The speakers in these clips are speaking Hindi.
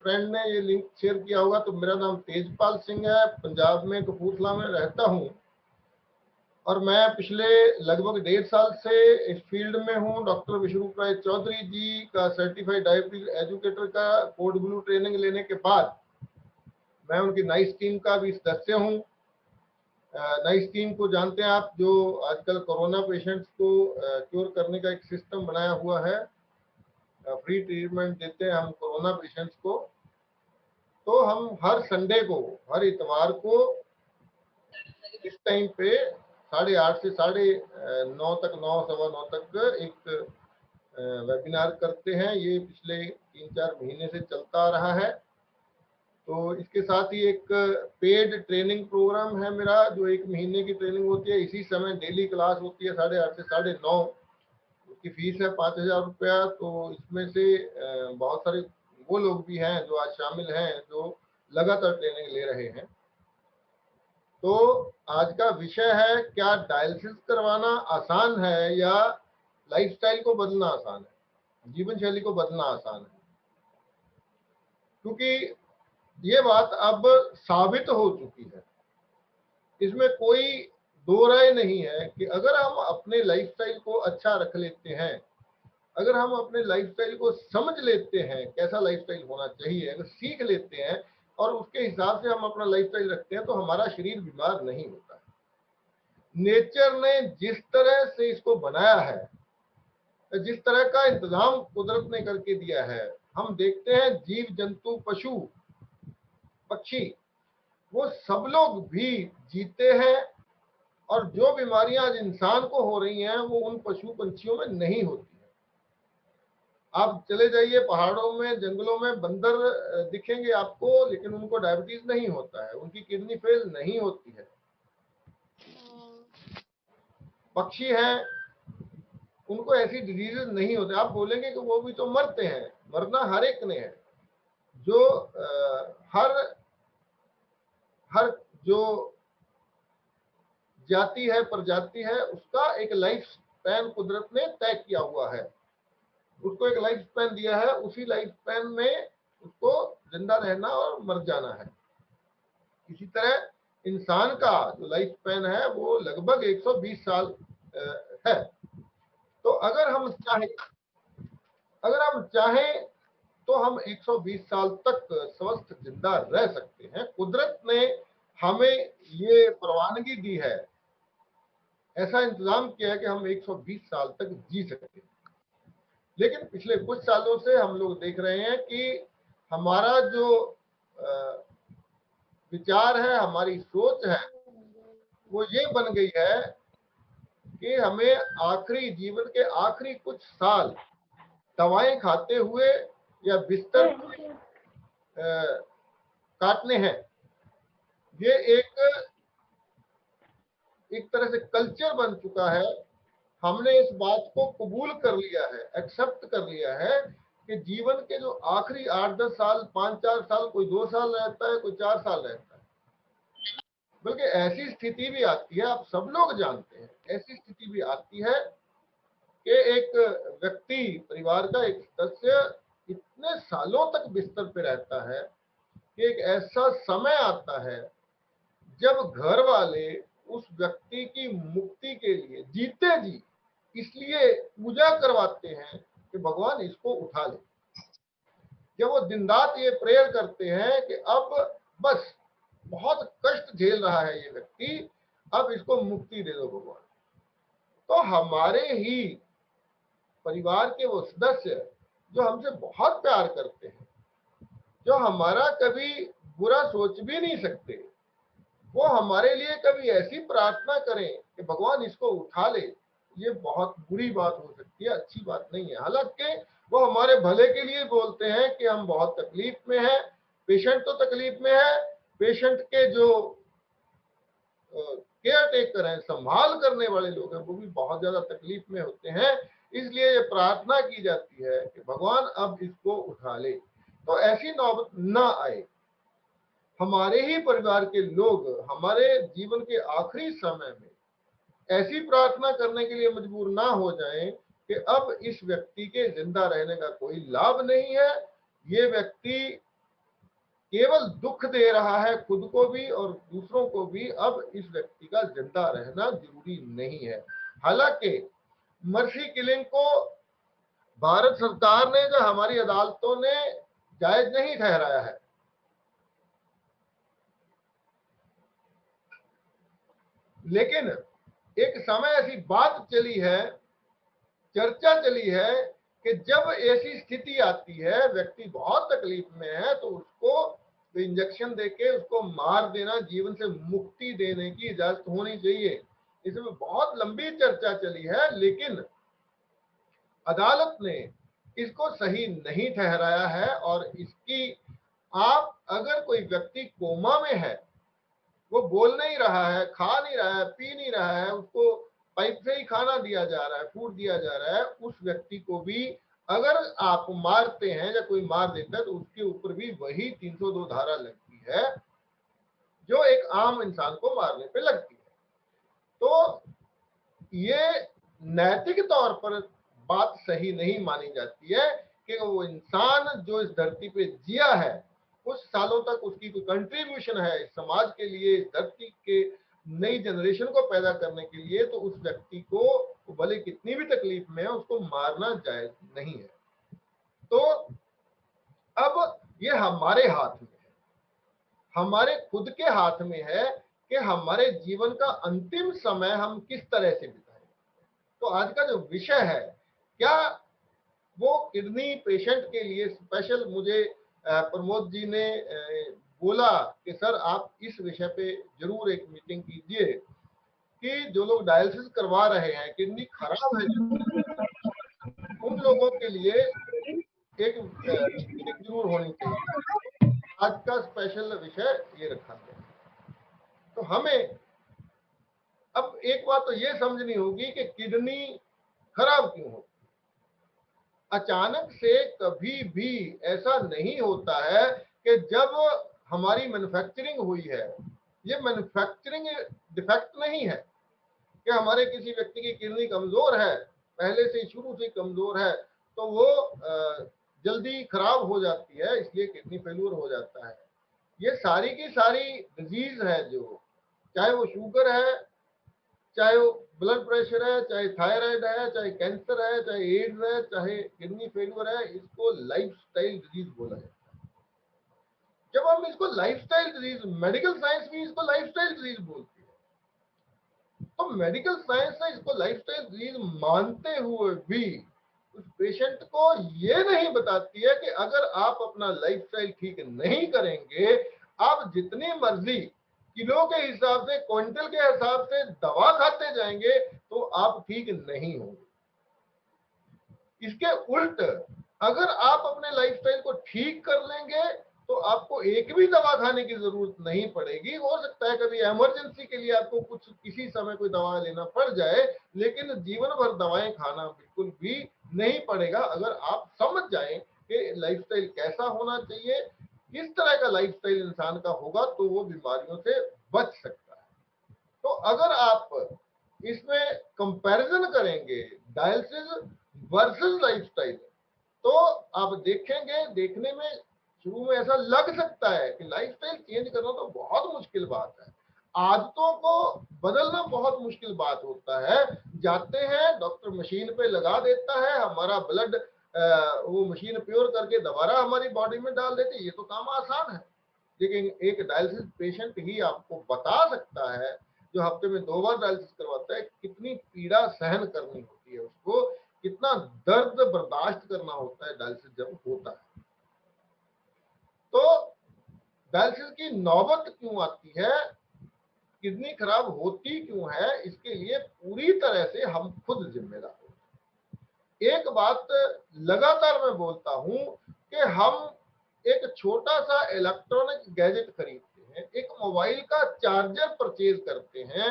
फ्रेंड ने ये लिंक शेयर किया होगा। तो मेरा नाम तेजपाल सिंह है, पंजाब में कपूरथला में रहता हूँ और मैं पिछले लगभग 1.5 साल से इस फील्ड में हूँ। डॉक्टर विष्णु राय चौधरी जी का सर्टिफाइड डायबिटीज एजुकेटर का कोड ब्लू ट्रेनिंग लेने के बाद मैं उनकी नाइस टीम का भी सदस्य हूँ। नाइस टीम को जानते हैं आप, जो आजकल कोरोना पेशेंट्स को क्योर करने का एक सिस्टम बनाया हुआ है। फ्री ट्रीटमेंट देते हैं हम कोरोना पेशेंट्स को। तो हम हर संडे को, हर इतवार को इस टाइम पे 8:30 से 9:30 तक, 9 सवा 9 तक एक वेबिनार करते हैं। ये पिछले 3-4 महीने से चलता आ रहा है। तो इसके साथ ही एक पेड ट्रेनिंग प्रोग्राम है मेरा, जो 1 महीने की ट्रेनिंग होती है। इसी समय डेली क्लास होती है 8:30 से 9:30। उसकी फीस है 5,000 रुपया। तो इसमें से बहुत सारे वो लोग भी हैं जो आज शामिल हैं, जो लगातार ट्रेनिंग ले रहे हैं। तो आज का विषय है, क्या डायलिसिस करवाना आसान है या लाइफस्टाइल को बदलना आसान है, जीवन शैली को बदलना आसान है। क्योंकि ये बात अब साबित हो चुकी है, इसमें कोई दो राय नहीं है कि अगर हम अपने लाइफस्टाइल को अच्छा रख लेते हैं, अगर हम अपने लाइफस्टाइल को समझ लेते हैं कैसा लाइफस्टाइल होना चाहिए, अगर सीख लेते हैं और उसके हिसाब से हम अपना लाइफस्टाइल रखते हैं, तो हमारा शरीर बीमार नहीं होता है। नेचर ने जिस तरह से इसको बनाया है, जिस तरह का इंतजाम कुदरत ने करके दिया है, हम देखते हैं जीव जंतु, पशु पक्षी, वो सब लोग भी जीते हैं। और जो बीमारियां आज इंसान को हो रही हैं, वो उन पशु पंछियों में नहीं होती है। आप चले जाइए पहाड़ों में, जंगलों में, बंदर दिखेंगे आपको, लेकिन उनको डायबिटीज नहीं होता है, उनकी किडनी फेल नहीं होती है। पक्षी हैं, उनको ऐसी डिजीजेस नहीं होते। आप बोलेंगे कि वो भी तो मरते हैं, मरना हर एक ने है। जो हर जो जाति है, प्रजाति है, उसका एक लाइफ स्पैन कुदरत ने तय किया हुआ है। उसको एक लाइफ स्पैन दिया है, उसी लाइफ स्पैन में उसको जिंदा रहना और मर जाना है। इसी तरह इंसान का जो लाइफ स्पैन है वो लगभग 120 साल है। तो अगर हम चाहें तो हम 120 साल तक स्वस्थ जिंदा रह सकते हैं। कुदरत ने हमें ये परवानगी दी है, ऐसा इंतजाम किया है कि हम 120 साल तक जी सकते हैं। लेकिन पिछले कुछ सालों से हम लोग देख रहे हैं कि हमारा जो विचार है, हमारी सोच है, वो ये बन गई है कि हमें आखिरी जीवन के आखिरी कुछ साल दवाएं खाते हुए या बिस्तर काटने हैं। ये एक तरह से कल्चर बन चुका है। हमने इस बात को कबूल कर लिया है, एक्सेप्ट कर लिया है कि जीवन के जो आखिरी 8-10 साल, 5-4 साल, कोई 2 साल रहता है, कोई 4 साल रहता है। बल्कि ऐसी स्थिति भी आती है, आप सब लोग जानते हैं, ऐसी स्थिति भी आती है कि एक व्यक्ति, परिवार का एक सदस्य इतने सालों तक बिस्तर पे रहता है कि एक ऐसा समय आता है जब घर वाले उस व्यक्ति की मुक्ति के लिए जीते जी इसलिए पूजा करवाते हैं कि भगवान इसको उठा ले। जब वो दिन रात ये प्रेयर करते हैं कि अब बस बहुत कष्ट झेल रहा है ये व्यक्ति, अब इसको मुक्ति दे दो भगवान। तो हमारे ही परिवार के वो सदस्य जो हमसे बहुत प्यार करते हैं, जो हमारा कभी बुरा सोच भी नहीं सकते, वो हमारे लिए कभी ऐसी प्रार्थना करें कि भगवान इसको उठा ले, ये बहुत बुरी बात हो सकती है, अच्छी बात नहीं है। हालांकि वो हमारे भले के लिए बोलते हैं कि हम बहुत तकलीफ में हैं। पेशेंट तो तकलीफ में है, पेशेंट के जो केयर टेकर हैं, संभाल करने वाले लोग हैं, वो भी बहुत ज्यादा तकलीफ में होते हैं। इसलिए ये प्रार्थना की जाती है कि भगवान अब इसको उठा ले। तो ऐसी नौबत ना आए, हमारे ही परिवार के लोग हमारे जीवन के आखिरी समय में ऐसी प्रार्थना करने के लिए मजबूर ना हो जाएं कि अब इस व्यक्ति के जिंदा रहने का कोई लाभ नहीं है, ये व्यक्ति केवल दुख दे रहा है, खुद को भी और दूसरों को भी। अब इस व्यक्ति का जिंदा रहना जरूरी नहीं है। हालांकि मर्सी किलिंग को भारत सरकार ने या हमारी अदालतों ने जायज नहीं ठहराया है, लेकिन एक समय ऐसी बात चली है, चर्चा चली है कि जब ऐसी स्थिति आती है, व्यक्ति बहुत तकलीफ में है, तो उसको इंजेक्शन देके उसको मार देना, जीवन से मुक्ति देने की इजाजत होनी चाहिए। इसमें बहुत लंबी चर्चा चली है, लेकिन अदालत ने इसको सही नहीं ठहराया है। और इसकी आप अगर कोई व्यक्ति कोमा में है, वो बोल नहीं रहा है, खा नहीं रहा है, पी नहीं रहा है, उसको पाइप से ही खाना दिया जा रहा है, फूड दिया जा रहा है, उस व्यक्ति को भी अगर आप मारते हैं या कोई मार देता है तो उसके ऊपर भी वही 302 धारा लगती है जो एक आम इंसान को मारने पे लगती है। तो ये नैतिक तौर पर बात सही नहीं मानी जाती है कि वो इंसान जो इस धरती पे जिया है, कुछ सालों तक उसकी कोई कंट्रीब्यूशन है इस समाज के लिए, इस धरती के नई जनरेशन को पैदा करने के लिए, तो उस व्यक्ति को भले कितनी भी तकलीफ में है उसको मारना जायज नहीं है। तो अब ये हमारे हाथ में है, हमारे खुद के हाथ में है कि हमारे जीवन का अंतिम समय हम किस तरह से बिताएं। तो आज का जो विषय है, क्या वो किडनी पेशेंट के लिए स्पेशल मुझे प्रमोद जी ने बोला कि सर आप इस विषय पे जरूर एक मीटिंग कीजिए कि जो लोग डायलिसिस करवा रहे हैं, किडनी खराब है, उन लोगों के लिए एक मीटिंग जरूर होनी चाहिए। आज का स्पेशल विषय ये रखा गया। तो हमें अब एक बात तो ये समझनी होगी कि किडनी खराब क्यों होती। अचानक से कभी भी ऐसा नहीं होता है कि जब हमारी मैन्युफैक्चरिंग हुई है, ये मैन्युफैक्चरिंग डिफेक्ट नहीं है कि हमारे किसी व्यक्ति की किडनी कमजोर है, पहले से शुरू से कमजोर है, तो वो जल्दी खराब हो जाती है, इसलिए किडनी फेल्यूर हो जाता है। ये सारी की सारी डिजीज है, जो चाहे वो शुगर है, चाहे वो ब्लड प्रेशर है, चाहे थायराइड है, चाहे कैंसर है, चाहे एड्स है, चाहे किडनी फेल्यूर है, इसको लाइफस्टाइल डिजीज बोला जाता है। जब हम इसको लाइफस्टाइल डिजीज, मेडिकल साइंस भी इसको लाइफस्टाइल डिजीज बोलती है, तो मेडिकल साइंस ने इसको लाइफस्टाइल डिजीज मानते हुए भी उस पेशेंट को ये नहीं बताती है कि अगर आप अपना लाइफस्टाइल ठीक नहीं करेंगे, आप जितनी मर्जी किलो के हिसाब से, क्विंटल के हिसाब से दवा खाते जाएंगे तो आप ठीक नहीं होंगे। इसके उल्ट अगर आप अपने लाइफस्टाइल को ठीक कर लेंगे तो आपको एक भी दवा खाने की जरूरत नहीं पड़ेगी। हो सकता है कभी इमरजेंसी के लिए आपको कुछ किसी समय कोई दवा लेना पड़ जाए, लेकिन जीवन भर दवाएं खाना बिल्कुल भी नहीं पड़ेगा अगर आप समझ जाएं कि लाइफस्टाइल कैसा होना चाहिए। किस तरह का लाइफस्टाइल इंसान का होगा तो वो बीमारियों से बच सकता है। तो अगर आप इसमें कंपैरिजन करेंगे डायलिसिस वर्सेस लाइफस्टाइल, तो आप देखेंगे, देखने में शुरू में ऐसा लग सकता है कि लाइफस्टाइल चेंज करना तो बहुत मुश्किल बात है, आदतों को बदलना बहुत मुश्किल बात होता है। जाते हैं डॉक्टर मशीन पे लगा देता है, हमारा ब्लड वो मशीन प्योर करके दोबारा हमारी बॉडी में डाल देती है, ये तो काम आसान है। लेकिन एक डायलिसिस पेशेंट ही आपको बता सकता है, जो हफ्ते में 2 बार डायलिसिस करवाता है, कितनी पीड़ा सहन करनी होती है उसको, कितना दर्द बर्दाश्त करना होता है डायलिसिस जब होता है। तो डायलिसिस की नौबत क्यों आती है, किडनी खराब होती क्यों है, इसके लिए पूरी तरह से हम खुद जिम्मेदार हैं। एक बात लगातार मैं बोलता हूं कि हम एक छोटा सा इलेक्ट्रॉनिक गैजेट खरीदते हैं, एक मोबाइल का चार्जर परचेज करते हैं,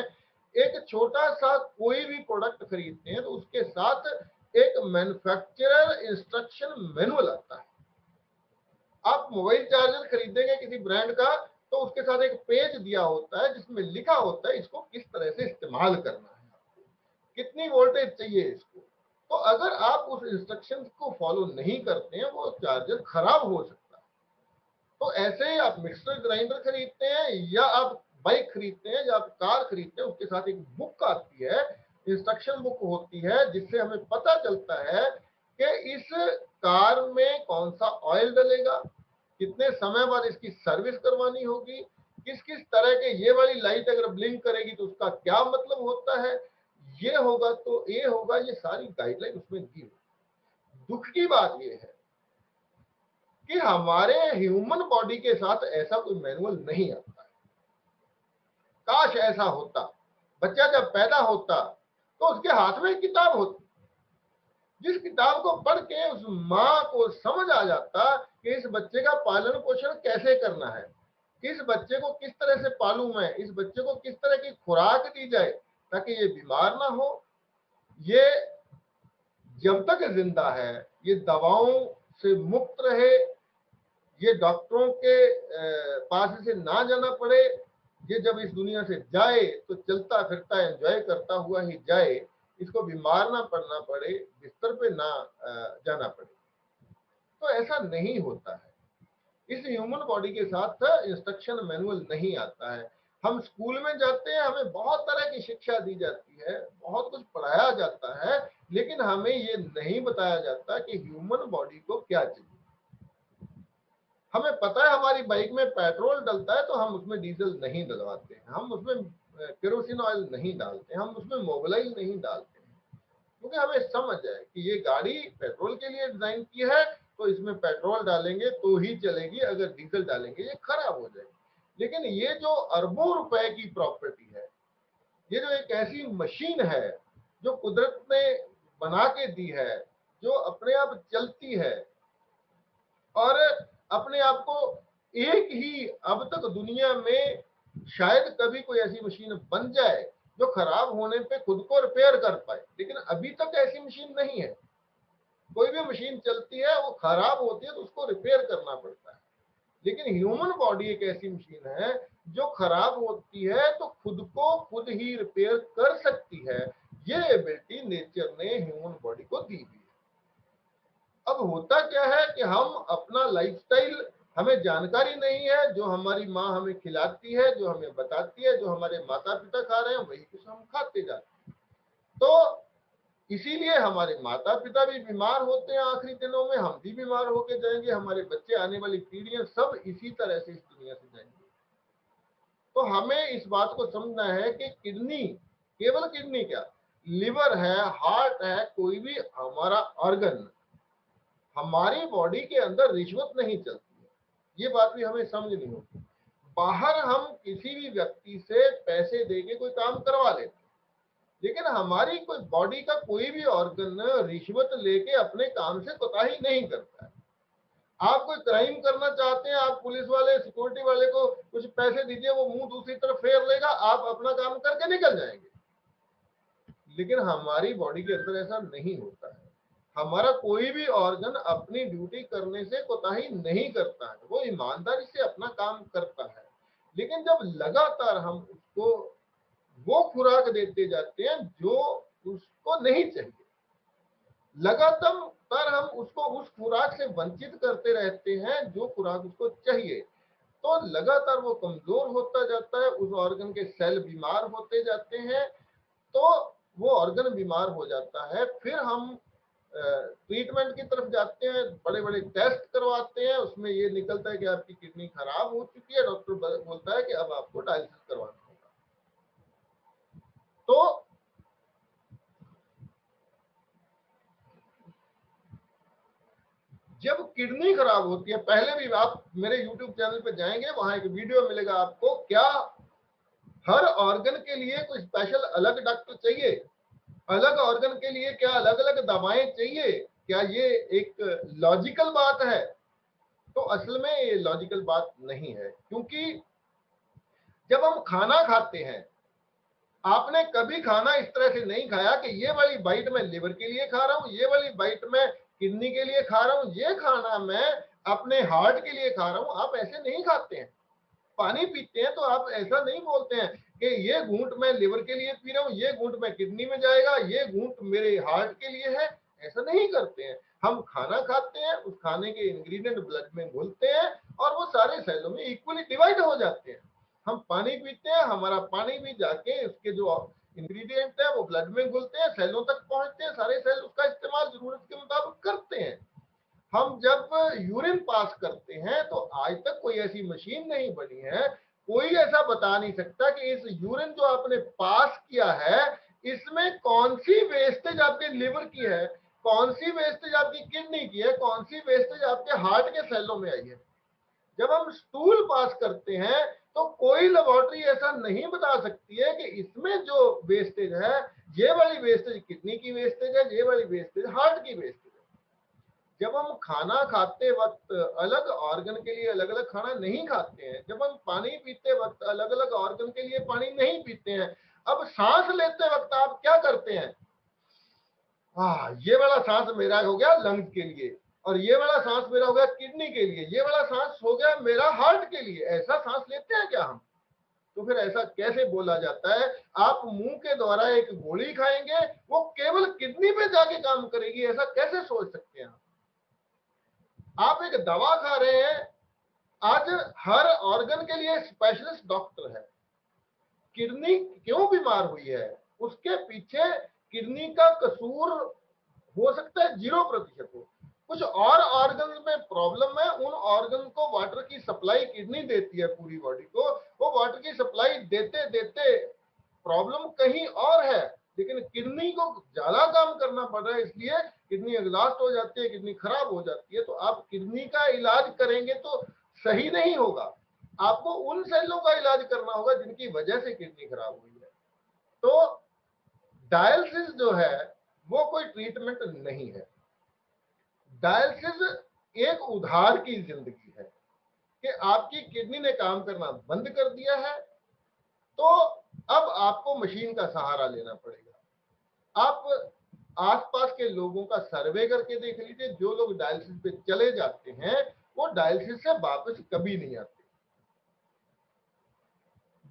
एक छोटा सा कोई भी प्रोडक्ट खरीदते हैं, तो उसके साथ एक मैन्युफैक्चरर इंस्ट्रक्शन मैनुअल आता है। आप मोबाइल चार्जर खरीदेंगे किसी ब्रांड का, तो उसके साथ एक पेज दिया होता है जिसमें लिखा होता है इसको किस तरह से इस्तेमाल करना है, कितनी वोल्टेज चाहिए इसको। तो अगर आप उस इंस्ट्रक्शन को फॉलो नहीं करते हैं, वो चार्जर खराब हो सकता है। तो ऐसे ही आप मिक्सर ग्राइंडर खरीदते हैं या आप बाइक खरीदते हैं या आप कार खरीदते हैं, उसके साथ एक बुक आती है, इंस्ट्रक्शन बुक होती है, जिससे हमें पता चलता है कि इस कार में कौन सा ऑयल डलेगा, कितने समय बाद इसकी सर्विस करवानी होगी, किस किस तरह के, ये वाली लाइट अगर ब्लिंक करेगी तो उसका क्या मतलब होता है, ये होगा तो ये होगा, ये सारी गाइडलाइन उसमें दी हुई। दुख की बात ये है कि हमारे ह्यूमन बॉडी के साथ ऐसा कोई मैनुअल नहीं आता है। काश ऐसा होता। बच्चा जब पैदा होता तो उसके हाथ में एक किताब होती, जिस किताब को पढ़ के उस माँ को समझ आ जाता कि इस बच्चे का पालन पोषण कैसे करना है, इस बच्चे को किस तरह से पालूं मैं, इस बच्चे को किस तरह की खुराक दी जाए ताकि ये बीमार ना हो, ये जब तक जिंदा है ये दवाओं से मुक्त रहे, ये डॉक्टरों के पास से ना जाना पड़े, ये जब इस दुनिया से जाए तो चलता फिरता एंजॉय करता हुआ ही जाए, इसको बीमार ना पड़ना पड़े, बिस्तर पे ना जाना पड़े। तो ऐसा नहीं होता है। इस ह्यूमन बॉडी के साथ इंस्ट्रक्शन मैनुअल नहीं आता है। हम स्कूल में जाते हैं, हमें बहुत तरह की शिक्षा दी जाती है, बहुत कुछ पढ़ाया जाता है, लेकिन हमें ये नहीं बताया जाता कि ह्यूमन बॉडी को क्या चाहिए। हमें पता है हमारी बाइक में पेट्रोल डलता है तो हम उसमें डीजल नहीं डलवाते हैं, हम उसमें केरोसिन ऑयल नहीं डालते, हम उसमें मोबिलाइल नहीं डालते हैं, क्योंकि हमें समझ है कि ये गाड़ी पेट्रोल के लिए डिजाइन की है, तो इसमें पेट्रोल डालेंगे तो ही चलेगी, अगर डीजल डालेंगे ये खराब हो जाएगी। लेकिन ये जो अरबों रुपए की प्रॉपर्टी है, ये जो एक ऐसी मशीन है जो कुदरत ने बना के दी है, जो अपने आप चलती है और अपने आप को एक ही, अब तक दुनिया में शायद कभी कोई ऐसी मशीन बन जाए जो खराब होने पे खुद को रिपेयर कर पाए, लेकिन अभी तक ऐसी मशीन नहीं है। कोई भी मशीन चलती है वो खराब होती है तो उसको रिपेयर करना पड़ता है, लेकिन ह्यूमन बॉडी एक ऐसी मशीन है जो खराब होती है तो खुद को खुद ही रिपेयर कर सकती है। ये एबिलिटी नेचर ने ह्यूमन बॉडी को दी हुई है। अब होता क्या है कि हम अपना लाइफस्टाइल, हमें जानकारी नहीं है, जो हमारी माँ हमें खिलाती है, जो हमें बताती है, जो हमारे माता पिता खा रहे हैं वही कुछ हम खाते जाते हैं। तो इसीलिए हमारे माता पिता भी बीमार होते हैं, आखिरी दिनों में हम भी बीमार होके जाएंगे, हमारे बच्चे, आने वाली पीढ़ियां सब इसी तरह से इस दुनिया से जाएंगे। तो हमें इस बात को समझना है कि किडनी, केवल किडनी क्या, लिवर है, हार्ट है, कोई भी हमारा ऑर्गन, हमारी बॉडी के अंदर रिश्वत नहीं चलती है। ये बात भी हमें समझनी होगी। बाहर हम किसी भी व्यक्ति से पैसे देके कोई काम करवा लेते हैं, लेकिन हमारी कोई बॉडी का कोई भी ऑर्गन रिश्वत लेके अपने काम से कोताही नहीं करता है। आप कोई क्राइम करना चाहते हैं, आप पुलिस वाले, सिक्योरिटी वाले को कुछ पैसे दीजिए, वो मुंह दूसरी तरफ फेर लेगा, आप अपना काम करके निकल जाएंगे। लेकिन हमारी बॉडी के अंदर ऐसा नहीं होता है। हमारा कोई भी ऑर्गन अपनी ड्यूटी करने से कोताही नहीं करता है, वो ईमानदारी से अपना काम करता है। लेकिन जब लगातार हम उसको वो खुराक देते जाते हैं जो उसको नहीं चाहिए, लगातार हम उसको उस खुराक से वंचित करते रहते हैं जो खुराक उसको चाहिए, तो लगातार वो कमजोर होता जाता है, उस ऑर्गन के सेल बीमार होते जाते हैं, तो वो ऑर्गन बीमार हो जाता है। फिर हम ट्रीटमेंट की तरफ जाते हैं, बड़े बड़े टेस्ट करवाते हैं, उसमें ये निकलता है कि आपकी किडनी खराब हो चुकी है, डॉक्टर बोलता है कि अब आपको डायलिसिस करवाना होगा। तो जब किडनी खराब होती है, पहले भी आप मेरे YouTube चैनल पे जाएंगे, वहां एक वीडियो मिलेगा आपको, क्या हर ऑर्गन के लिए कोई स्पेशल अलग डॉक्टर चाहिए, अलग ऑर्गन के लिए क्या अलग अलग दवाएं चाहिए, क्या ये एक लॉजिकल बात है? तो असल में ये लॉजिकल बात नहीं है, क्योंकि जब हम खाना खाते हैं, आपने कभी खाना इस तरह से नहीं खाया कि ये वाली बाइट मैं लिवर के लिए खा रहा हूँ, ये वाली बाइट मैं किडनी के लिए खा रहा हूँ, ये खाना मैं अपने हार्ट के लिए खा रहा हूँ। आप ऐसे नहीं खाते हैं। पानी पीते हैं तो आप ऐसा नहीं बोलते हैं कि ये घूंट मैं लिवर के लिए पी रहा हूँ, ये घूंट मैं किडनी में जाएगा, ये घूंट मेरे हार्ट के लिए है। ऐसा नहीं करते हैं। हम खाना खाते हैं, उस खाने के इंग्रेडिएंट ब्लड में घुलते हैं और वो सारे सेलों में इक्वली डिवाइड हो जाते हैं। हम पानी पीते हैं, हमारा पानी भी जाके उसके जो इंग्रेडिएंट है वो ब्लड में घुलते हैं, सेलों तक पहुंचते हैं, सारे सेल उसका इस्तेमाल जरूरत के मुताबिक करते हैं। हम जब यूरिन पास करते हैं तो आज तक कोई ऐसी मशीन नहीं बनी है, कोई ऐसा बता नहीं सकता कि इस यूरिन जो आपने पास किया है इसमें कौन सी वेस्टेज आपके लिवर की है, कौन सी वेस्टेज आपकी किडनी की है, कौन सी वेस्टेज आपके हार्ट के सेलों में आई है। जब हम स्टूल पास करते हैं तो कोई लेबोरेटरी ऐसा नहीं बता सकती है कि इसमें जो वेस्टेज है, ये वाली वेस्टेज किडनी की वेस्टेज है, ये वाली वेस्टेज हार्ट की वेस्टेज है। जब हम खाना खाते वक्त अलग ऑर्गन के लिए अलग अलग खाना नहीं खाते हैं, जब हम पानी पीते वक्त अलग अलग ऑर्गन के लिए पानी नहीं पीते हैं, अब सांस लेते वक्त आप क्या करते हैं, ये वाला सांस मेरा हो गया लंग्स के लिए, और ये वाला सांस मेरा हो गया किडनी के लिए, ये वाला सांस हो गया मेरा हार्ट के लिए। ऐसा सांस लेते हैं क्या हम? तो फिर ऐसा कैसे बोला जाता है? आप मुंह के द्वारा एक गोली खाएंगे, वो केवल किडनी पे जाके काम करेगी, ऐसा कैसे सोच सकते हैं आप एक दवा खा रहे हैं, आज हर ऑर्गन के लिए स्पेशलिस्ट डॉक्टर है। किडनी क्यों बीमार हुई है, उसके पीछे किडनी का कसूर हो सकता है 0% हो, कुछ और ऑर्गन में प्रॉब्लम है, उन ऑर्गन को वाटर की सप्लाई किडनी देती है पूरी बॉडी को, वो वाटर की सप्लाई देते देते प्रॉब्लम कहीं और है, लेकिन किडनी को ज्यादा काम करना पड़ रहा है, इसलिए किडनी एग्जॉस्ट हो जाती है, किडनी खराब हो जाती है। तो आप किडनी का इलाज करेंगे तो सही नहीं होगा, आपको उन सेलों का इलाज करना होगा जिनकी वजह से किडनी खराब हुई है। तो डायलिसिस जो है वो कोई ट्रीटमेंट नहीं है, डायलिसिस एक उधार की जिंदगी है कि आपकी किडनी ने काम करना बंद कर दिया है, तो अब आपको मशीन का सहारा लेना पड़ेगा। आप आसपास के लोगों का सर्वे करके देख लीजिए, जो लोग डायलिसिस पे चले जाते हैं वो डायलिसिस से वापस कभी नहीं आते।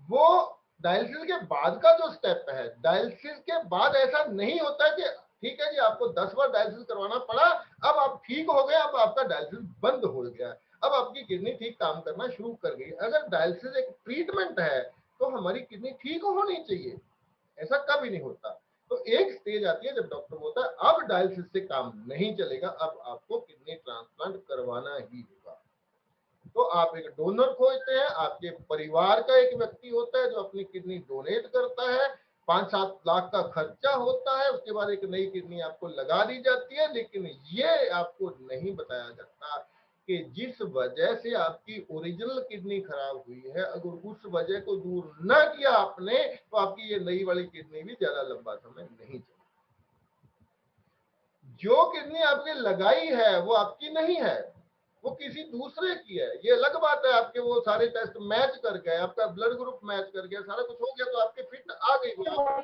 वो डायलिसिस के बाद का जो स्टेप है, डायलिसिस के बाद ऐसा नहीं होता है कि ठीक है जी आपको 10 बार डायलिसिस करवाना पड़ा, अब आप ठीक हो गए, अब आपका डायलिसिस बंद हो गया, अब आपकी किडनी ठीक काम करना शुरू कर गई। अगर डायलिसिस एक ट्रीटमेंट है तो हमारी किडनी ठीक होनी चाहिए, ऐसा कभी नहीं होता। तो एक स्टेज आती है जब डॉक्टर बोलता है अब डायलिसिस से काम नहीं चलेगा, अब आपको किडनी ट्रांसप्लांट करवाना ही होगा। तो आप एक डोनर खोजते हैं, आपके परिवार का एक व्यक्ति होता है जो अपनी किडनी डोनेट करता है, 5-7 लाख का खर्चा होता है, उसके बाद एक नई किडनी आपको लगा दी जाती है। लेकिन ये आपको नहीं बताया जाता कि जिस वजह से आपकी ओरिजिनल किडनी खराब हुई है, अगर उस वजह को दूर न किया आपने तो आपकी ये नई वाली किडनी भी ज्यादा लंबा समय नहीं चलेगी। जो किडनी आपने लगाई है वो आपकी नहीं है, वो किसी दूसरे की है। ये अलग बात है, आपके वो सारे टेस्ट मैच कर गए, आपका ब्लड ग्रुप मैच कर गया, सारा कुछ हो गया तो आपके फिट आ गई,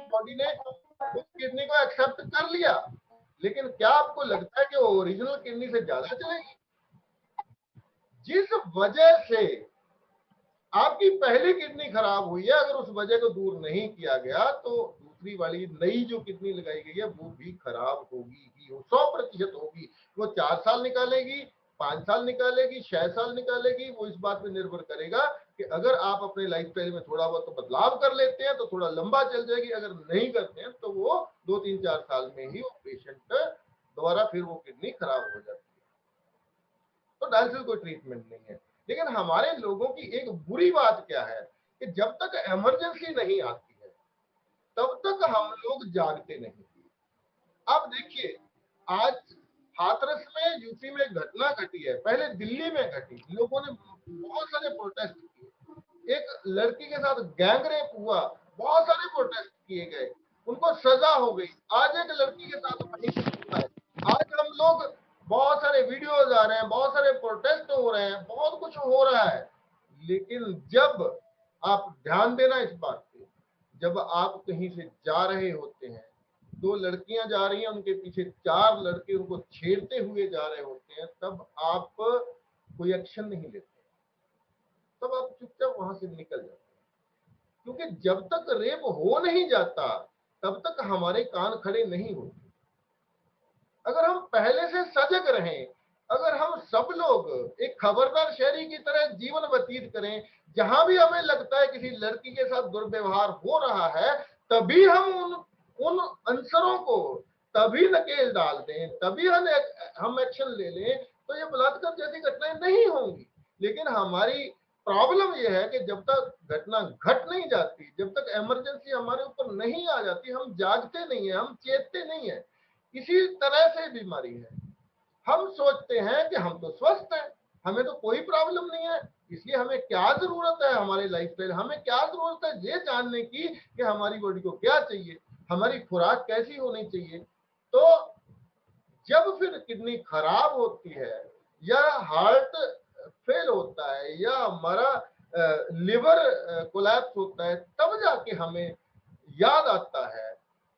बॉडी ने उस किडनी को एक्सेप्ट कर लिया। लेकिन क्या आपको लगता है कि वो ओरिजिनल किडनी से ज्यादा चलेगी? जिस वजह से आपकी पहली किडनी खराब हुई है, अगर उस वजह को दूर नहीं किया गया तो दूसरी वाली नई जो किडनी लगाई गई है वो भी खराब होगी ही, 100% होगी। वो 4 साल निकालेगी, 5 साल निकालेगी, 6 साल निकालेगी, वो इस बात पे निर्भर करेगा कि अगर आप अपने लाइफस्टाइल में थोड़ा बहुत तो बदलाव कर लेते हैं तो थोड़ा लंबा चल जाएगी, अगर नहीं करते हैं तो वो 2-3-4 साल में ही वो पेशेंट दोबारा फिर वो किडनी खराब हो जाती है। तो डायलिसिस कोई ट्रीटमेंट नहीं है। लेकिन हमारे लोगों की एक बुरी बात क्या है कि जब तक इमरजेंसी नहीं आती है तब तक हम लोग जागते नहीं। अब देखिए, आज हाथरस में यूपी में घटना घटी है, पहले दिल्ली में घटी, लोगों ने बहुत सारे प्रोटेस्ट किए, एक लड़की के साथ गैंग रेप हुआ, बहुत सारे प्रोटेस्ट किए गए, उनको सजा हो गई। आज एक लड़की के साथ वही हुआ है। आज हम लोग बहुत सारे वीडियोज आ रहे हैं, बहुत सारे प्रोटेस्ट हो रहे हैं, बहुत कुछ हो रहा है, लेकिन जब आप ध्यान देना इस बात पे, जब आप कहीं से जा रहे होते हैं, 2 लड़कियां जा रही हैं, उनके पीछे 4 लड़के उनको छेड़ते हुए जा रहे होते हैं, तब आप कोई एक्शन नहीं लेते, तब आप चुपचाप वहां से निकल जाते हैं। क्योंकि जब तक रेप हो नहीं जाता तब तक हमारे कान खड़े नहीं होते। अगर हम पहले से सजग रहें, अगर हम सब लोग एक खबरदार शहरी की तरह जीवन व्यतीत करें। जहां भी हमें लगता है किसी लड़की के साथ दुर्व्यवहार हो रहा है, तभी हम उन अनसरों को तभी नकेल डाल दें, तभी हम एक्शन ले लें, तो ये बलात्कार जैसी घटनाएं नहीं होंगी। लेकिन हमारी प्रॉब्लम यह है कि जब तक घटना घट नहीं जाती, जब तक इमरजेंसी हमारे ऊपर नहीं आ जाती, हम जागते नहीं है, हम चेतते नहीं है। इसी तरह से बीमारी है। हम सोचते हैं कि हम तो स्वस्थ हैं, हमें तो कोई प्रॉब्लम नहीं है, इसलिए हमें क्या जरूरत है हमारे लाइफस्टाइल, हमें क्या जरूरत है ये जानने की कि हमारी बॉडी को क्या चाहिए, हमारी खुराक कैसी होनी चाहिए। तो जब फिर किडनी खराब होती है या हार्ट फेल होता है या हमारा लिवर कोलैप्स होता है, तब जाके हमें याद आता है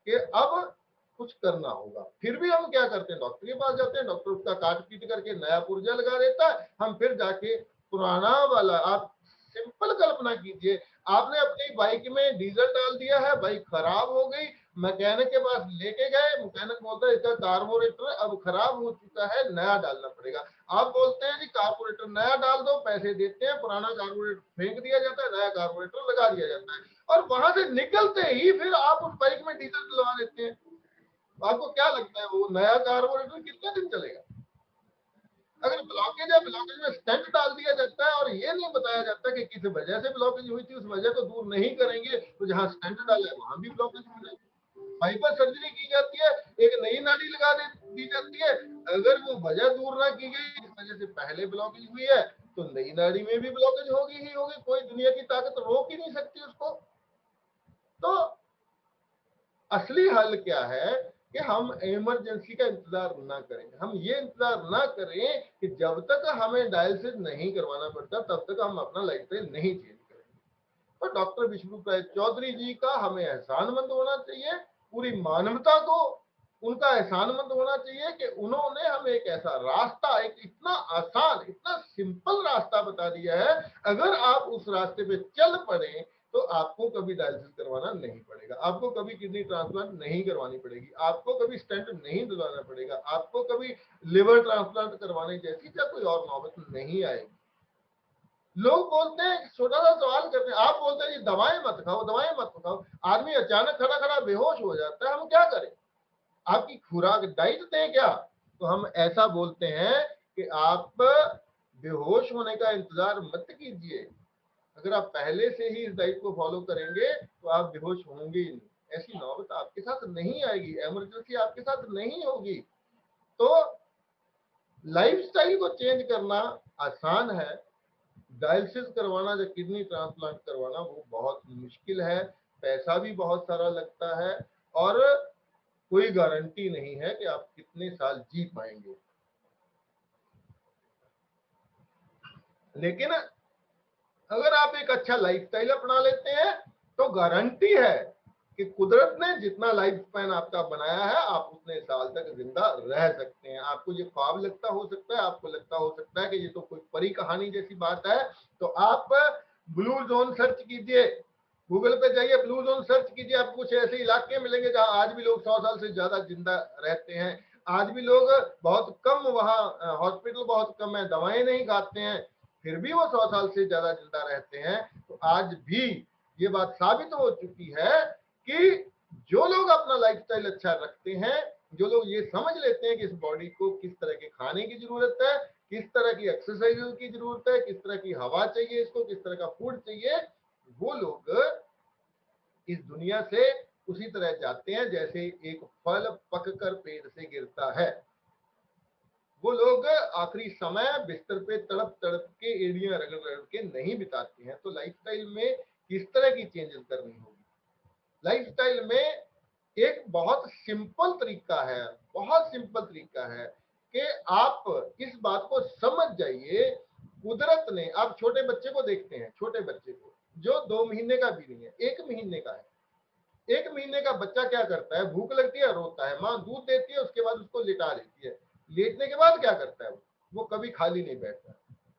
कि अब कुछ करना होगा। फिर भी हम क्या करते हैं, डॉक्टर के पास जाते हैं, डॉक्टर उसका काट पीट करके नया पुर्जा लगा देता है, हम फिर जाके पुराना वाला। आप सिंपल कल्पना कीजिए, आपने अपनी बाइक में डीजल डाल दिया है, बाइक खराब हो गई, मैकेनिक के पास लेके गए, मैकेनिक बोलता है इसका कार्बोरेटर अब खराब हो चुका है, नया डालना पड़ेगा। आप बोलते हैं जी कार्बोरेटर नया डाल दो, पैसे देते हैं, पुराना कार्बोरेटर फेंक दिया जाता है, नया कार्बोरेटर लगा दिया जाता है, और वहां से निकलते ही फिर आप उस बाइक में डीजल डलवा देते हैं। आपको क्या लगता है वो नया कार्बोरेटर कितने दिन चलेगा? अगर ब्लॉकेज है, ब्लॉकेज में स्टेंट डाल दिया जाता है और ये नहीं बताया जाता कि किस वजह से ब्लॉकेज हुई थी, उस वजह को दूर नहीं करेंगे तो जहां स्टेंट डाला है वहां भी ब्लॉकेज हो जाएगा। बाईपास सर्जरी की जाती है, एक नई नाली लगा दी जाती है, अगर वो वजह दूर ना की गई, इस वजह से पहले ब्लॉकेज हुई है, तो नई नाली में भी ब्लॉकेज होगी ही होगी, कोई दुनिया की ताकत रोक ही नहीं सकती उसको। तो असली हल क्या है कि हम इमरजेंसी का इंतजार ना करें, हम ये इंतजार ना करें कि जब तक हमें डायलिसिस नहीं करवाना पड़ता तब तक हम अपना लाइफस्टाइल नहीं चेंज करेंगे। तो डॉक्टर विष्णुप्रसाद चौधरी जी का हमें एहसानमंद होना चाहिए, पूरी मानवता को उनका एहसानमंद होना चाहिए कि उन्होंने हमें एक ऐसा रास्ता, एक इतना आसान, इतना सिंपल रास्ता बता दिया है। अगर आप उस रास्ते पे चल पड़े तो आपको कभी डायलिसिस करवाना नहीं पड़ेगा, आपको कभी किडनी ट्रांसप्लांट नहीं करवानी पड़ेगी, आपको कभी स्टेंट नहीं डलवाना पड़ेगा, आपको कभी लिवर ट्रांसप्लांट करवाने जैसी या कोई और नौबत नहीं आएगी। लोग बोलते हैं, छोटा सा सवाल करते हैं, आप बोलते हैं ये दवाएं मत खाओ, दवाएं मत खाओ, आदमी अचानक खड़ा खड़ा बेहोश हो जाता है, हम क्या करें? आपकी खुराक डाइट दें क्या? तो हम ऐसा बोलते हैं कि आप बेहोश होने का इंतजार मत कीजिए, अगर आप पहले से ही इस डाइट को फॉलो करेंगे तो आप बेहोश होंगे ही नहीं, ऐसी नौबत आपके साथ नहीं आएगी, इमरजेंसी आपके साथ नहीं होगी। तो लाइफस्टाइल को चेंज करना आसान है, डायलिसिस करवाना या किडनी ट्रांसप्लांट करवाना वो बहुत मुश्किल है, पैसा भी बहुत सारा लगता है, और कोई गारंटी नहीं है कि आप कितने साल जी पाएंगे। लेकिन अगर आप एक अच्छा लाइफस्टाइल अपना लेते हैं तो गारंटी है कि कुदरत ने जितना लाइफ स्पैन आपका बनाया है, आप उतने साल तक जिंदा रह सकते हैं। आपको ये ख्वाब लगता हो सकता है, आपको लगता हो सकता है कि ये तो कोई परी कहानी जैसी बात है, तो आप ब्लू जोन सर्च कीजिए, गूगल पे जाइए, ब्लू जोन सर्च कीजिए, आपको कुछ ऐसे इलाके मिलेंगे जहां आज भी लोग 100 साल से ज्यादा जिंदा रहते हैं, आज भी लोग बहुत कम, वहां हॉस्पिटल बहुत कम है, दवाएं नहीं खाते हैं, फिर भी वो 100 साल से ज्यादा जिंदा रहते हैं। तो आज भी ये बात साबित हो चुकी है कि जो लोग अपना लाइफस्टाइल अच्छा रखते हैं, जो लोग ये समझ लेते हैं कि इस बॉडी को किस तरह के खाने की जरूरत है, किस तरह की एक्सरसाइज की जरूरत है, किस तरह की हवा चाहिए इसको, किस तरह का फूड चाहिए, वो लोग इस दुनिया से उसी तरह जाते हैं जैसे एक फल पककर पेड़ से गिरता है। वो लोग आखिरी समय बिस्तर पे तड़प तड़प के एड़ियां रगड़ रगड़ के नहीं बिताते हैं। तो लाइफस्टाइल में किस तरह की चेंजेस करनी होगी? लाइफस्टाइल में एक बहुत सिंपल तरीका है, बहुत सिंपल तरीका है कि आप इस बात को समझ जाइए, कुदरत ने, आप छोटे बच्चे को देखते हैं, छोटे बच्चे को जो 2 महीने का भी नहीं है, 1 महीने का है, 1 महीने का बच्चा क्या करता है, भूख लगती है रोता है, माँ दूध देती है, उसके बाद उसको लिटा देती है, लेटने के बाद क्या करता है, वो कभी खाली नहीं बैठता,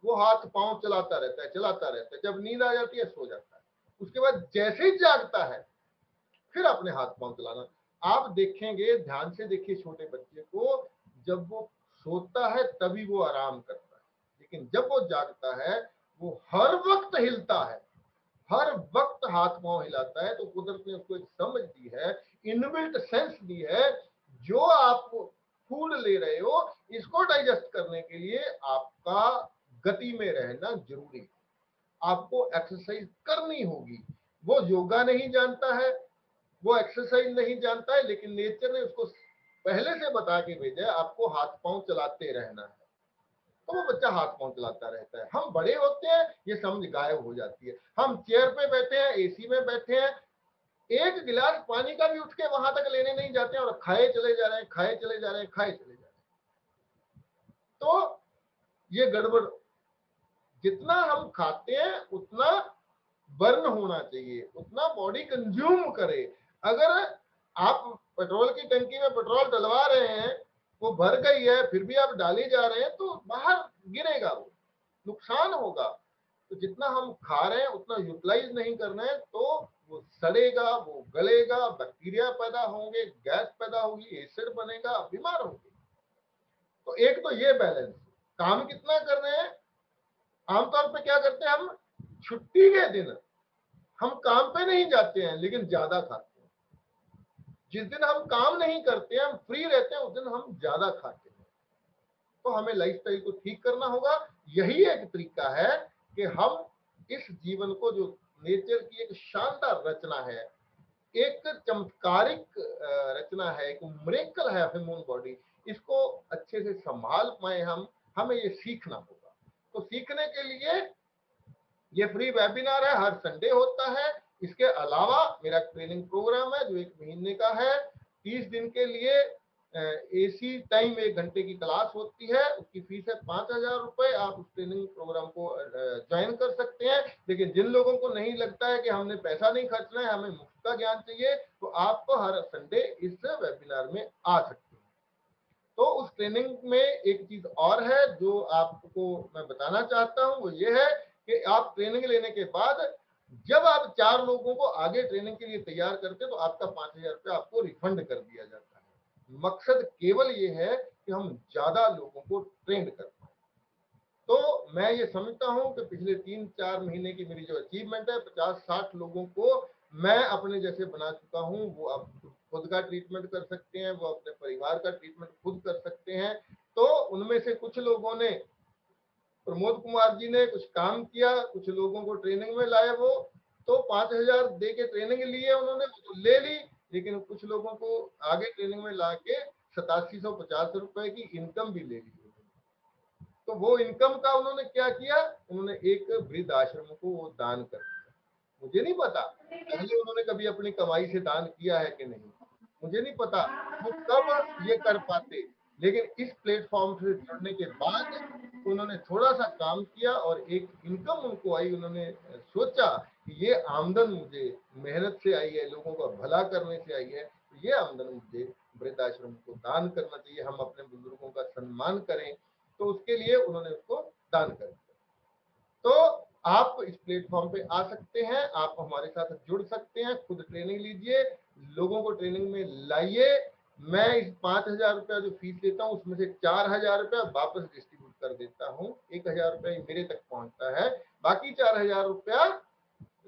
वो हाथ पांव चलाता रहता है, चलाता रहता है, जब नींद आ जाती है सो जाता है, उसके बाद जैसे ही जागता है फिर अपने हाथ पांव चलाना। आप देखेंगे, ध्यान से देखिए छोटे बच्चे को, जब वो सोता है तभी वो आराम करता है। लेकिन जब वो जागता है वो हर वक्त हिलता है, हर वक्त हाथ पांव हिलाता है। तो कुदरत ने उसको एक समझ दी है, इनबिल्ट सेंस दी है, जो आप फूड ले रहे हो इसको डाइजेस्ट करने के लिए आपका गति में रहना जरूरी है, आपको एक्सरसाइज करनी होगी। वो योगा नहीं जानता है, वो एक्सरसाइज नहीं जानता है, लेकिन नेचर ने उसको पहले से बता के भेजा है आपको हाथ पांव चलाते रहना है। तो वो बच्चा हाथ पांव चलाता रहता है। हम बड़े होते हैं ये समझ गायब हो जाती है। हम चेयर पे बैठे हैं, एसी में बैठे हैं, एक गिलास पानी का भी उठ के वहां तक लेने नहीं जाते हैं और खाए चले जा रहे हैं, खाए चले जा रहे हैं, खाए चले जा रहे हैं। तो ये गड़बड़, जितना हम खाते हैं उतना बर्न होना चाहिए, उतना बॉडी कंज्यूम करे। अगर आप पेट्रोल की टंकी में पेट्रोल डलवा रहे हैं, वो भर गई है फिर भी आप डाली जा रहे हैं, तो बाहर गिरेगा, वो नुकसान होगा। तो जितना हम खा रहे हैं उतना यूटिलाइज नहीं कर रहे हैं, तो वो सड़ेगा, वो गलेगा, बैक्टीरिया पैदा होंगे, गैस पैदा होगी, एसिड बनेगा, बीमार होंगे। तो एक तो ये बैलेंस, काम कितना कर रहे हैं। आमतौर पे क्या करते हैं हम, छुट्टी के दिन हम काम पे नहीं जाते हैं लेकिन ज्यादा खाते हैं। जिस दिन हम काम नहीं करते हैं, हम फ्री रहते हैं, उस दिन हम ज्यादा खाते हैं। तो हमें लाइफस्टाइल को ठीक करना होगा। यही एक तरीका है कि हम इस जीवन को, जो नेचर की एक शानदार रचना है, एक चमत्कारिक रचना है, एक मिरेकल है ह्यूमन बॉडी, इसको अच्छे से संभाल पाए हम। हमें ये सीखना होगा। तो सीखने के लिए ये फ्री वेबिनार है, हर संडे होता है। इसके अलावा मेरा ट्रेनिंग प्रोग्राम है जो 1 महीने का है, 30 दिन के लिए एसी टाइम 1 घंटे की क्लास होती है। उसकी फीस है 5,000 रुपए। आप उस ट्रेनिंग प्रोग्राम को ज्वाइन कर सकते हैं। लेकिन जिन लोगों को नहीं लगता है कि हमने पैसा नहीं खर्चना है, हमें मुफ्त का ज्ञान चाहिए, तो आप हर संडे इस वेबिनार में आ सकते हैं। तो उस ट्रेनिंग में एक चीज और है जो आपको मैं बताना चाहता हूं, वो ये है कि आप ट्रेनिंग लेने के बाद जब आप 4 लोगों को आगे ट्रेनिंग के लिए तैयार करते हैं तो आपका 5,000 रुपया आपको रिफंड कर दिया जाता है। मकसद केवल ये है कि हम ज्यादा लोगों को ट्रेंड कर पाए। तो मैं ये समझता हूं कि पिछले 3-4 महीने की मेरी जो अचीवमेंट है, 50-60 लोगों को मैं अपने जैसे बना चुका हूं। वो अब खुद का ट्रीटमेंट कर सकते हैं, वो अपने परिवार का ट्रीटमेंट खुद कर सकते हैं। तो उनमें से कुछ लोगों ने, प्रमोद कुमार जी ने कुछ काम किया, कुछ लोगों को ट्रेनिंग में लाए, वो तो 5,000 दे के ट्रेनिंग ली है उन्होंने, तो ले ली। लेकिन कुछ लोगों को आगे ट्रेनिंग में ला के 8750 रुपए की इनकम भी ले ली। तो वो इनकम का उन्होंने क्या किया, उन्होंने एक वृद्ध आश्रम को वो दान कर दिया। मुझे नहीं पता पहले उन्होंने कभी अपनी कमाई से दान किया है कि नहीं, मुझे नहीं पता वो कब ये कर पाते। लेकिन इस प्लेटफॉर्म से जुड़ने के बाद उन्होंने थोड़ा सा काम किया और एक इनकम उनको आई। उन्होंने सोचा कि ये आमदन मुझे मेहनत से आई है, लोगों का भला करने से आई है, तो ये आमदन मुझे वृद्धाश्रम को दान करना चाहिए। हम अपने बुजुर्गों का सम्मान करें, तो उसके लिए उन्होंने उसको दान कर दिया। तो आप इस प्लेटफॉर्म पे आ सकते हैं, आप हमारे साथ जुड़ सकते हैं, खुद ट्रेनिंग लीजिए, लोगों को ट्रेनिंग में लाइए। मैं इस 5,000 रुपया जो फीस लेता हूँ उसमें से 4,000 रुपया वापस डिस्ट्रीब्यूट कर देता हूँ। 1,000 रुपया मेरे तक पहुंचता है, बाकी 4,000 रुपया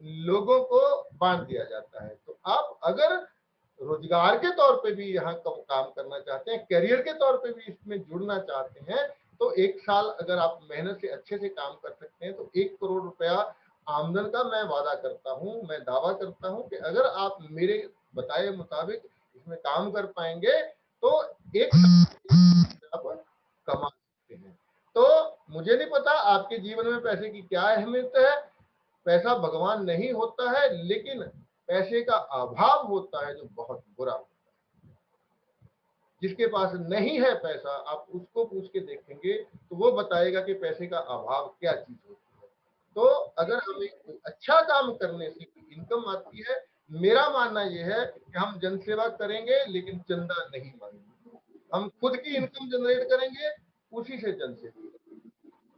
लोगों को बांट दिया जाता है। तो आप अगर रोजगार के तौर पे भी यहाँ काम करना चाहते हैं, करियर के तौर पे भी इसमें जुड़ना चाहते हैं, तो 1 साल अगर आप मेहनत से अच्छे से काम कर सकते हैं तो 1 करोड़ रुपया आमदन का मैं वादा करता हूं, मैं दावा करता हूं कि अगर आप मेरे बताए मुताबिक इसमें काम कर पाएंगे तो 1 आप कमा सकते हैं। तो मुझे नहीं पता आपके जीवन में पैसे की क्या अहमियत है। पैसा भगवान नहीं होता है, लेकिन पैसे का अभाव होता है जो बहुत बुरा होता है। जिसके पास नहीं है पैसा, आप उसको पूछ के देखेंगे तो वो बताएगा कि पैसे का अभाव क्या चीज होती है। तो अगर हमें कोई अच्छा काम करने से इनकम आती है, मेरा मानना यह है कि हम जनसेवा करेंगे लेकिन चंदा नहीं मांगेंगे। हम खुद की इनकम जनरेट करेंगे, उसी से जनसेवा।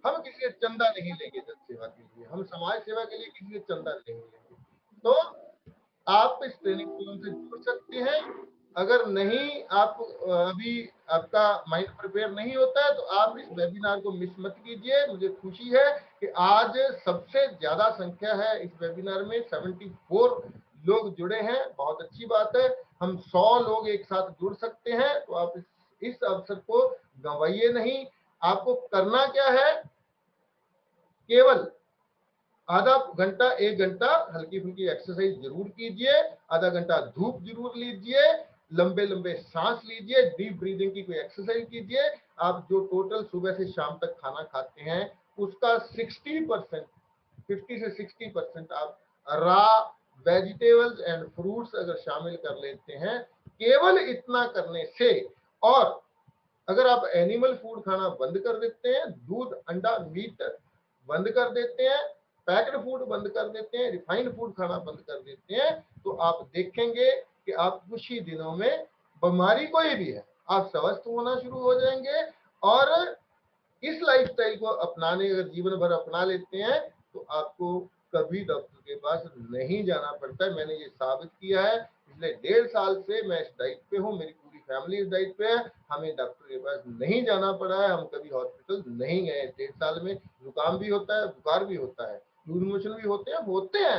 हम किसी से चंदा नहीं लेंगे जन सेवा के लिए, हम समाज सेवा के लिए किसी से चंदा नहीं लेंगे। तो आप इस ट्रेनिंग प्रोग्राम से जुड़ सकते हैं। अगर नहीं आप अभी आपका माइंड प्रिपेयर नहीं होता है तो आप इस वेबिनार को मिस मत कीजिए। मुझे खुशी है कि आज सबसे ज्यादा संख्या है इस वेबिनार में, 74 लोग जुड़े हैं, बहुत अच्छी बात है। हम 100 लोग एक साथ जुड़ सकते हैं, तो आप इस अवसर को गंवाइए नहीं। आपको करना क्या है, केवल आधा घंटा 1 घंटा हल्की फुल्की एक्सरसाइज जरूर कीजिए, आधा घंटा धूप जरूर लीजिए, लंबे लंबे सांस लीजिए, डीप ब्रीदिंग की कोई एक्सरसाइज कीजिए। आप जो टोटल सुबह से शाम तक खाना खाते हैं उसका 60%, 50 से 60% आप रॉ वेजिटेबल्स एंड फ्रूट्स अगर शामिल कर लेते हैं, केवल इतना करने से, और अगर आप एनिमल फूड खाना बंद कर देते हैं, दूध अंडा मीट बंद कर देते हैं, पैक्ड फूड बंद कर देते हैं, रिफाइंड फूड खाना बंद कर देते हैं, तो आप देखेंगे कि आप कुछ ही दिनों में, बीमारी कोई भी है, आप स्वस्थ होना शुरू हो जाएंगे। और इस लाइफस्टाइल को अपनाने, अगर जीवन भर अपना लेते हैं तो आपको कभी डॉक्टर के पास नहीं जाना पड़ता है। मैंने ये साबित किया है, पिछले 1.5 साल से मैं इस डाइट पे हूँ, मेरी पूरी फैमिली इस डाइट पे है, हमें डॉक्टर के पास नहीं जाना पड़ा है, हम कभी हॉस्पिटल नहीं गए। 1.5 साल में जुकाम भी होता है, बुखार भी होता है, लूज मोशन भी होते हैं,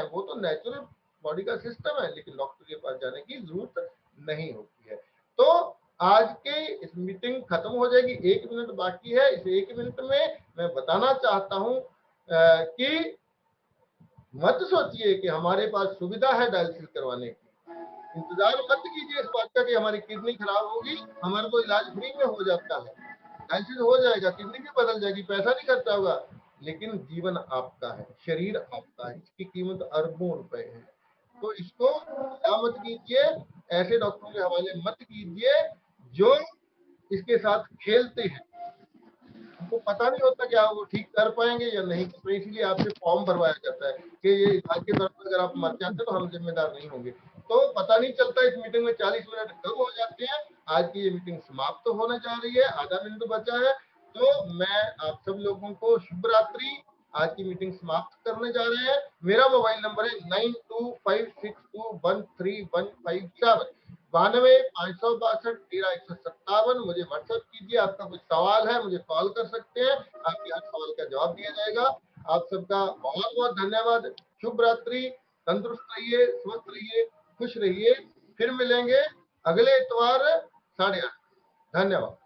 वो तो नेचुरल बॉडी का सिस्टम है, लेकिन डॉक्टर के पास जाने की जरूरत नहीं होती है। तो आज के इस मीटिंग खत्म हो जाएगी, 1 मिनट बाकी है। इस 1 मिनट में मैं बताना चाहता हूं कि मत सोचिए कि हमारे पास सुविधा है डायलिसिस करवाने की, इंतजार मत कीजिए इस बात का कि हमारी किडनी खराब होगी, हमारा तो इलाज फ्री में हो जाता है। डायलिसिस हो जाएगा, किडनी भी बदल जाएगी, पैसा नहीं खर्चा होगा, लेकिन जीवन आपका है, शरीर आपका है, इसकी कीमत अरबों रुपए है। तो इसको मत कीजिए, ऐसे डॉक्टरों के हवाले मत कीजिए जो इसके साथ खेलते हैं। हमको पता नहीं होता कि आप वो ठीक कर पाएंगे या नहीं, तो इसीलिए आपसे फॉर्म भरवाया जाता है कि ये इलाज के दौरान अगर आप मर जाते तो हम जिम्मेदार नहीं होंगे। तो पता नहीं चलता इस मीटिंग में 40 मिनट कब हो जाते हैं। आज की ये मीटिंग समाप्त तो होने जा रही है, आधा मिनट बचा है, तो मैं आप सब लोगों को शुभ रात्रि। आज की मीटिंग समाप्त करने जा रहे हैं। मेरा मोबाइल नंबर है 9256213157, 92 562 13 157। मुझे व्हाट्सएप कीजिए, आपका कुछ सवाल है मुझे कॉल कर सकते हैं, आपके हर सवाल का जवाब दिया जाएगा। आप सबका बहुत बहुत धन्यवाद। शुभ रात्रि, तंदुरुस्त रहिए, स्वस्थ रहिए, खुश रहिए। फिर मिलेंगे अगले इतवार 8:30। धन्यवाद।